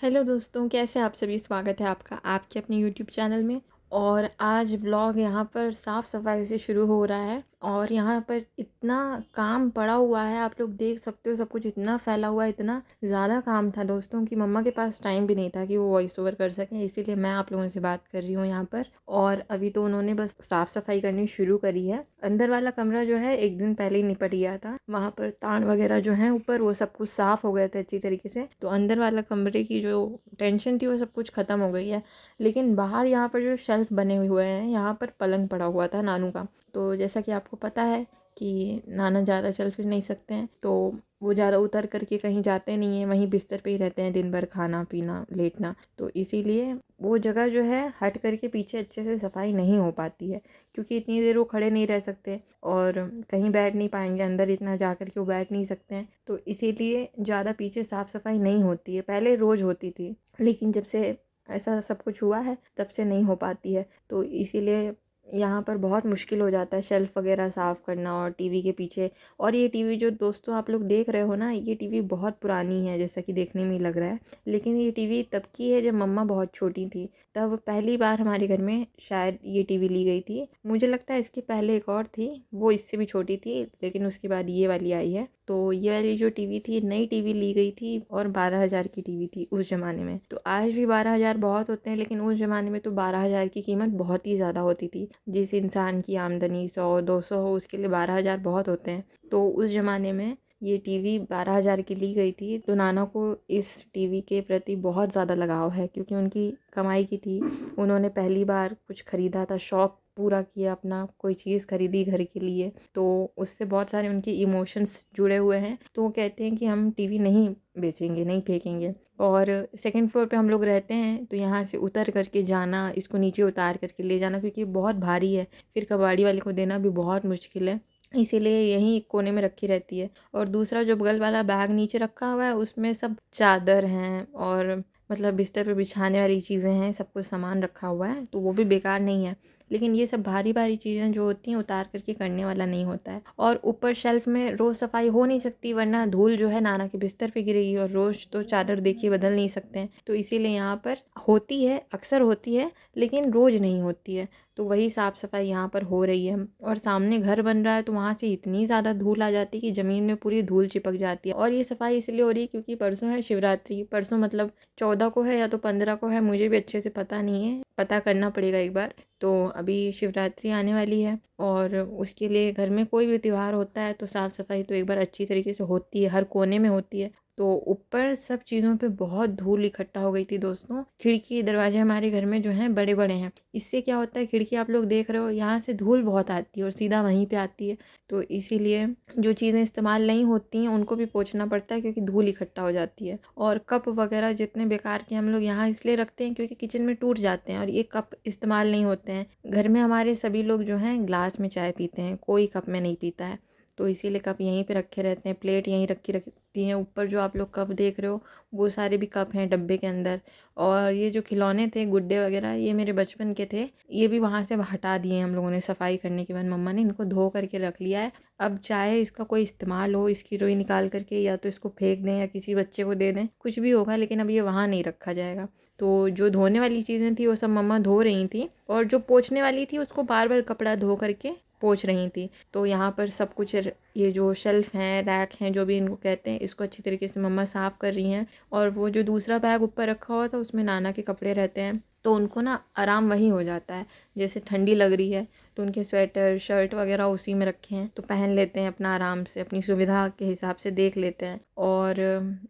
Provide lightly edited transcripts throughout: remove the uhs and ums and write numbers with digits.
Hello दोस्तों, कैसे हैं आप सभी। स्वागत है आपका आपके अपने यूट्यूब चैनल में। और आज व्लॉग यहाँ पर साफ़ सफाई से शुरू हो रहा है और यहाँ पर इतना काम पड़ा हुआ है, आप लोग देख सकते हो। सब कुछ इतना फैला हुआ है, इतना ज़्यादा काम था दोस्तों कि मम्मा के पास टाइम भी नहीं था कि वो वॉइस ओवर कर सकें, इसीलिए मैं आप लोगों से बात कर रही हूँ यहाँ पर। और अभी तो उन्होंने बस साफ़ सफाई करनी शुरू करी है। अंदर वाला कमरा जो है एक दिन पहले ही निपट गया था, वहाँ पर तान वगैरह जो है ऊपर वो सब कुछ साफ़ हो गए थे अच्छी तरीके से। तो अंदर वाला कमरे की जो टेंशन थी वो सब कुछ ख़त्म हो गई है। लेकिन बाहर यहाँ पर जो शेल्फ बने हुए हैं, यहाँ पर पलंग पड़ा हुआ था नानू का। तो जैसा कि आपको पता है कि नाना ज़्यादा चल फिर नहीं सकते हैं, तो वो ज़्यादा उतर करके कहीं जाते नहीं हैं, वहीं बिस्तर पे ही रहते हैं दिन भर, खाना पीना लेटना। तो इसीलिए वो जगह जो है हट करके पीछे अच्छे से सफाई नहीं हो पाती है, क्योंकि इतनी देर वो खड़े नहीं रह सकते और कहीं बैठ नहीं पाएंगे, अंदर इतना जा कर के वो बैठ नहीं सकते हैं। तो इसीलिए ज़्यादा पीछे साफ़ सफाई नहीं होती है। पहले रोज़ होती थी, लेकिन जब से ऐसा सब कुछ हुआ है तब से नहीं हो पाती है। तो इसीलिए यहाँ पर बहुत मुश्किल हो जाता है शेल्फ़ वगैरह साफ़ करना और टीवी के पीछे। और ये टीवी जो दोस्तों आप लोग देख रहे हो ना, ये टीवी बहुत पुरानी है जैसा कि देखने में ही लग रहा है। लेकिन ये टीवी तब की है जब मम्मा बहुत छोटी थी, तब पहली बार हमारे घर में शायद ये टीवी ली गई थी। मुझे लगता है इसके पहले एक और थी, वो इससे भी छोटी थी, लेकिन उसके बाद ये वाली आई है। तो ये वाली जो टीवी थी, नई टीवी ली गई थी और 12,000 की टीवी थी उस ज़माने में। तो आज भी 12,000 बहुत होते हैं, लेकिन उस ज़माने में तो 12,000 की कीमत बहुत ही ज़्यादा होती थी। जिस इंसान की आमदनी 100-200 हो, उसके लिए 12,000 बहुत होते हैं। तो उस ज़माने में ये टीवी 12,000 की ली गई थी। तो नाना को इस टीवी के प्रति बहुत ज़्यादा लगाव है, क्योंकि उनकी कमाई की थी। उन्होंने पहली बार कुछ ख़रीदा था, शौक़ पूरा किया अपना, कोई चीज़ खरीदी घर के लिए, तो उससे बहुत सारे उनके इमोशंस जुड़े हुए हैं। तो वो कहते हैं कि हम टीवी नहीं बेचेंगे, नहीं फेंकेंगे। और सेकंड फ्लोर पे हम लोग रहते हैं, तो यहाँ से उतर करके जाना, इसको नीचे उतार करके ले जाना, क्योंकि बहुत भारी है, फिर कबाड़ी वाले को देना भी बहुत मुश्किल है, इसीलिए यहीं एक कोने में रखी रहती है। और दूसरा जो बगल वाला बैग नीचे रखा हुआ है, उसमें सब चादर हैं और मतलब बिस्तर पे बिछाने वाली चीज़ें हैं, सब कुछ सामान रखा हुआ है, तो वो भी बेकार नहीं है। लेकिन ये सब भारी भारी चीज़ें जो होती हैं उतार करके करने वाला नहीं होता है। और ऊपर शेल्फ में रोज़ सफाई हो नहीं सकती, वरना धूल जो है नाना के बिस्तर पे गिरेगी, और रोज़ तो चादर देखिए बदल नहीं सकते हैं। तो इसीलिए यहाँ पर होती है, अक्सर होती है, लेकिन रोज़ नहीं होती है। तो वही साफ़ सफाई यहाँ पर हो रही है। और सामने घर बन रहा है, तो वहाँ से इतनी ज़्यादा धूल आ जाती है कि ज़मीन में पूरी धूल चिपक जाती है। और ये सफाई इसलिए हो रही है क्योंकि परसों है शिवरात्रि। परसों मतलब 14 को है या तो 15 को है, मुझे भी अच्छे से पता नहीं है, पता करना पड़ेगा एक बार। तो अभी शिवरात्रि आने वाली है और उसके लिए घर में कोई भी त्यौहार होता है तो साफ़ सफाई तो एक बार अच्छी तरीके से होती है, हर कोने में होती है। तो ऊपर सब चीज़ों पे बहुत धूल इकट्ठा हो गई थी दोस्तों। खिड़की दरवाजे हमारे घर में जो हैं बड़े बड़े हैं, इससे क्या होता है, खिड़की आप लोग देख रहे हो, यहाँ से धूल बहुत आती है और सीधा वहीं पे आती है। तो इसीलिए जो चीज़ें इस्तेमाल नहीं होती हैं उनको भी पोंछना पड़ता है, क्योंकि धूल इकट्ठा हो जाती है। और कप वगैरह जितने बेकार के हम लोग यहाँ इसलिए रखते हैं क्योंकि किचन में टूट जाते हैं और ये कप इस्तेमाल नहीं होते हैं। घर में हमारे सभी लोग जो हैं ग्लास में चाय पीते हैं, कोई कप में नहीं पीता है। तो इसीलिए कप यहीं पे रखे रहते हैं, प्लेट यहीं रखी रहती हैं। ऊपर जो आप लोग कप देख रहे हो वो सारे भी कप हैं डब्बे के अंदर। और ये जो खिलौने थे, गुड्डे वगैरह, ये मेरे बचपन के थे, ये भी वहाँ से हटा दिए हम लोगों ने। सफाई करने के बाद मम्मा ने इनको धो करके रख लिया है। अब चाहे इसका कोई इस्तेमाल हो, इसकी रोई निकाल करके या तो इसको फेंक दें या किसी बच्चे को दे दें, कुछ भी होगा, लेकिन अब ये वहाँ नहीं रखा जाएगा। तो जो धोने वाली चीज़ें थी वो सब मम्मा धो रही थी, और जो पोंछने वाली थी उसको बार बार कपड़ा धो करके पोंछ रही थी। तो यहाँ पर सब कुछ, ये जो शेल्फ़ हैं, रैक हैं, जो भी इनको कहते हैं, इसको अच्छी तरीके से मम्मा साफ़ कर रही हैं। और वो जो दूसरा बैग ऊपर रखा हुआ था उसमें नाना के कपड़े रहते हैं, तो उनको ना आराम वहीं हो जाता है। जैसे ठंडी लग रही है तो उनके स्वेटर शर्ट वगैरह उसी में रखे हैं, तो पहन लेते हैं अपना आराम से, अपनी सुविधा के हिसाब से देख लेते हैं। और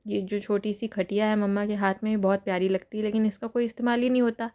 ये जो छोटी सी खटिया है मम्मा के हाथ में, बहुत प्यारी लगती है, लेकिन इसका कोई इस्तेमाल ही नहीं होता।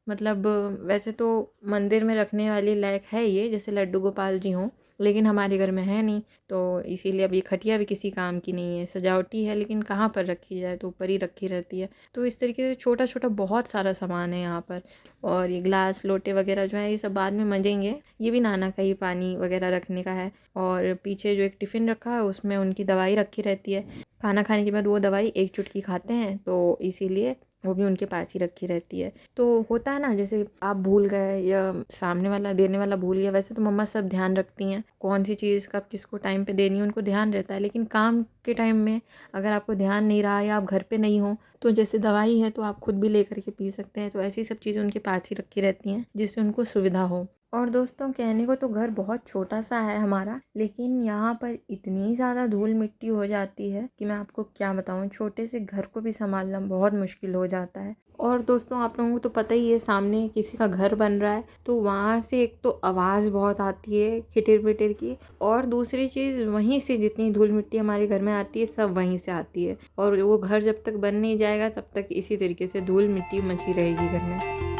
मतलब वैसे तो मंदिर में रखने वाली लायक है ये, जैसे लड्डू गोपाल जी हों, लेकिन हमारे घर में है नहीं। तो इसीलिए अब ये खटिया भी किसी काम की नहीं है, सजावटी है लेकिन कहाँ पर रखी जाए, तो ऊपर ही रखी रहती है। तो इस तरीके से छोटा छोटा बहुत सारा सामान है यहाँ पर। और ये ग्लास लोटे वगैरह जो है ये सब बाद में मंजेंगे, ये भी नाना का ही पानी वगैरह रखने का है। और पीछे जो एक टिफ़िन रखा है उसमें उनकी दवाई रखी रहती है, खाना खाने के बाद वो दवाई एक चुटकी खाते हैं, तो इसीलिए वो भी उनके पास ही रखी रहती है। तो होता है ना, जैसे आप भूल गए या सामने वाला देने वाला भूल गया, वैसे तो मम्मा सब ध्यान रखती हैं कौन सी चीज़ कब किसको टाइम पे देनी है, उनको ध्यान रहता है। लेकिन काम के टाइम में अगर आपको ध्यान नहीं रहा या आप घर पे नहीं हो, तो जैसे दवाई है तो आप खुद भी लेकर के पी सकते हैं। तो ऐसी सब चीज़ें उनके पास ही रखी रहती हैं जिससे उनको सुविधा हो। और दोस्तों, कहने को तो घर बहुत छोटा सा है हमारा, लेकिन यहाँ पर इतनी ज़्यादा धूल मिट्टी हो जाती है कि मैं आपको क्या बताऊँ। छोटे से घर को भी संभालना बहुत मुश्किल हो जाता है। और दोस्तों, आप लोगों को तो पता ही है, सामने किसी का घर बन रहा है तो वहाँ से एक तो आवाज़ बहुत आती है खिटिर पिटिर की, और दूसरी चीज़ वहीं से जितनी धूल मिट्टी हमारे घर में आती है सब वहीं से आती है। और वो घर जब तक बन नहीं जाएगा तब तक इसी तरीके से धूल मिट्टी मची रहेगी घर में।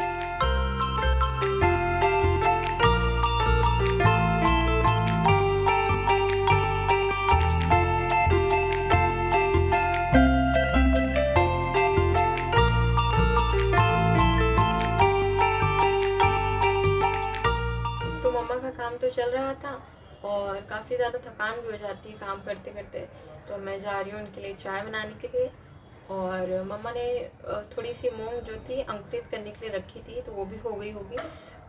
तो मम्मा का काम तो चल रहा था और काफ़ी ज़्यादा थकान भी हो जाती है काम करते करते। तो मैं जा रही हूँ उनके लिए चाय बनाने के लिए। और मम्मा ने थोड़ी सी मूंग जो थी अंकुरित करने के लिए रखी थी, तो वो भी हो गई होगी,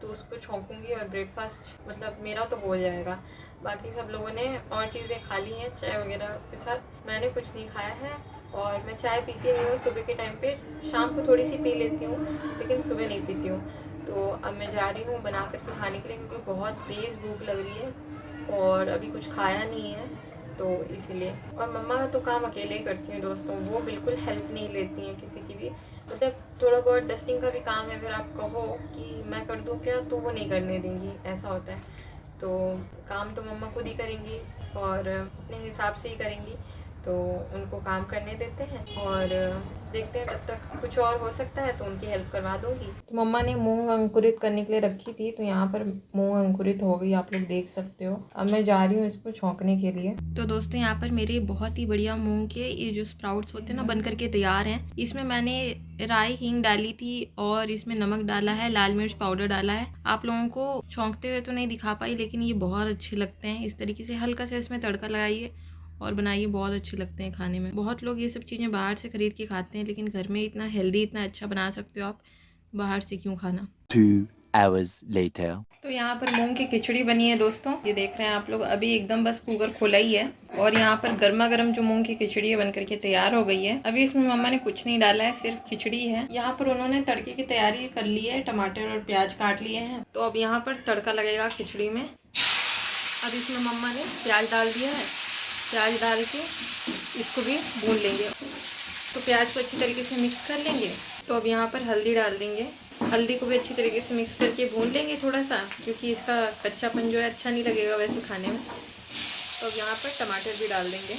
तो उसको छौंकूंगी और ब्रेकफास्ट मतलब मेरा तो हो जाएगा। बाकी सब लोगों ने और चीज़ें खा ली हैं चाय वगैरह के साथ, मैंने कुछ नहीं खाया है। और मैं चाय पीती नहीं हूँ सुबह के टाइम पे, शाम को थोड़ी सी पी लेती हूँ लेकिन सुबह नहीं पीती हूँ। तो अब मैं जा रही हूँ बना करके खाने के लिए, क्योंकि बहुत तेज़ भूख लग रही है और अभी कुछ खाया नहीं है, तो इसीलिए। और मम्मा तो काम अकेले ही करती हैं दोस्तों, वो बिल्कुल हेल्प नहीं लेती हैं किसी की भी। मतलब थोड़ा बहुत डस्टिंग का भी काम है, अगर आप कहो कि मैं कर दूँ क्या, तो वो नहीं करने देंगी, ऐसा होता है। तो काम तो मम्मा खुद ही करेंगी और अपने हिसाब से ही करेंगी, तो उनको काम करने देते हैं और देखते हैं, तब तक कुछ और हो सकता है तो उनकी हेल्प करवा दूंगी। तो मम्मा ने मूंग अंकुरित करने के लिए रखी थी, तो यहाँ पर मूंग अंकुरित हो गई, आप लोग देख सकते हो। अब मैं जा रही हूँ इसको छौंकने के लिए। तो दोस्तों, यहाँ पर मेरे बहुत ही बढ़िया मूंग के ये जो स्प्राउट्स होते हैं ना, बन करके तैयार हैं। इसमें मैंने राई हींग डाली थी और इसमें नमक डाला है, लाल मिर्च पाउडर डाला है। आप लोगों को छौंकते हुए तो नहीं दिखा पाई, लेकिन ये बहुत अच्छे लगते हैं। इस तरीके से हल्का सा इसमें तड़का लगाइए और बनाइए, बहुत अच्छे लगते हैं खाने में। बहुत लोग ये सब चीज़ें बाहर से खरीद के खाते हैं, लेकिन घर में इतना हेल्दी इतना अच्छा बना सकते हो आप, बाहर से क्यों खाना। 2 hours later. तो यहाँ पर मूंग की खिचड़ी बनी है दोस्तों, ये देख रहे हैं आप लोग। अभी एकदम बस कुकर खोला ही है और यहाँ पर गर्मा गर्म जो मूंग की खिचड़ी है बन करके तैयार हो गई है। अभी इसमें मम्मा ने कुछ नहीं डाला है, सिर्फ खिचड़ी है। यहाँ पर उन्होंने तड़के की तैयारी कर ली है, टमाटर और प्याज काट लिए हैं। तो अब यहाँ पर तड़का लगेगा खिचड़ी में। अब इसमें मम्मा ने प्याज डाल दिया है, प्याज डाल के इसको भी भून लेंगे। तो प्याज को अच्छी तरीके से मिक्स कर लेंगे। तो अब यहाँ पर हल्दी डाल देंगे, हल्दी को भी अच्छी तरीके से मिक्स करके भून लेंगे थोड़ा सा, क्योंकि इसका कच्चापन जो है अच्छा नहीं लगेगा वैसे खाने में। तो अब यहाँ पर टमाटर भी डाल देंगे।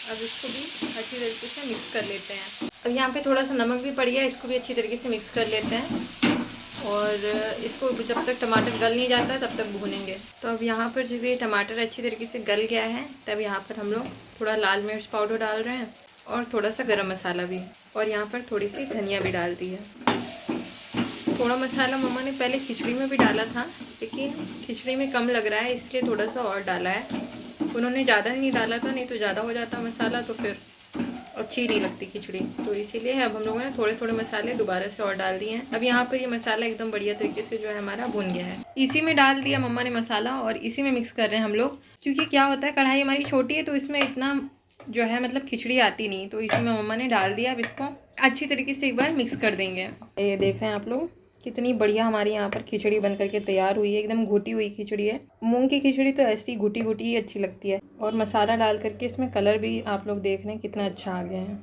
अब इसको भी अच्छी तरीके से मिक्स कर लेते हैं। अब यहाँ पे थोड़ा सा नमक भी पड़ गया, इसको भी अच्छी तरीके से मिक्स कर लेते हैं और इसको जब तक टमाटर गल नहीं जाता तब तक भूनेंगे। तो अब यहाँ पर जब ये टमाटर अच्छी तरीके से गल गया है, तब यहाँ पर हम लोग थोड़ा लाल मिर्च पाउडर डाल रहे हैं और थोड़ा सा गरम मसाला भी, और यहाँ पर थोड़ी सी धनिया भी डाल दी है। थोड़ा मसाला मम्मा ने पहले खिचड़ी में भी डाला था, लेकिन खिचड़ी में कम लग रहा है इसलिए थोड़ा सा और डाला है। उन्होंने ज़्यादा नहीं डाला था, नहीं तो ज़्यादा हो जाता मसाला तो फिर अच्छी नहीं लगती खिचड़ी, तो इसीलिए अब हम लोगों ने थोड़े थोड़े मसाले दोबारा से और डाल दिए हैं। अब यहाँ पर ये मसाला एकदम बढ़िया तरीके से जो है हमारा भुन गया है। इसी में डाल दिया मम्मा ने मसाला और इसी में मिक्स कर रहे हैं हम लोग, क्योंकि क्या होता है कढ़ाई हमारी छोटी है तो इसमें इतना जो है मतलब खिचड़ी आती नहीं, तो इसमें मम्मा ने डाल दिया। अब इसको अच्छी तरीके से एक बार मिक्स कर देंगे। ये देख रहे हैं आप लोग कितनी बढ़िया हमारी यहाँ पर खिचड़ी बन करके तैयार हुई है, एकदम घुटी हुई खिचड़ी है। मूंग की खिचड़ी तो ऐसी घुटी घुटी ही अच्छी लगती है, और मसाला डाल करके इसमें कलर भी आप लोग देख रहे हैं कितना अच्छा आ गया है।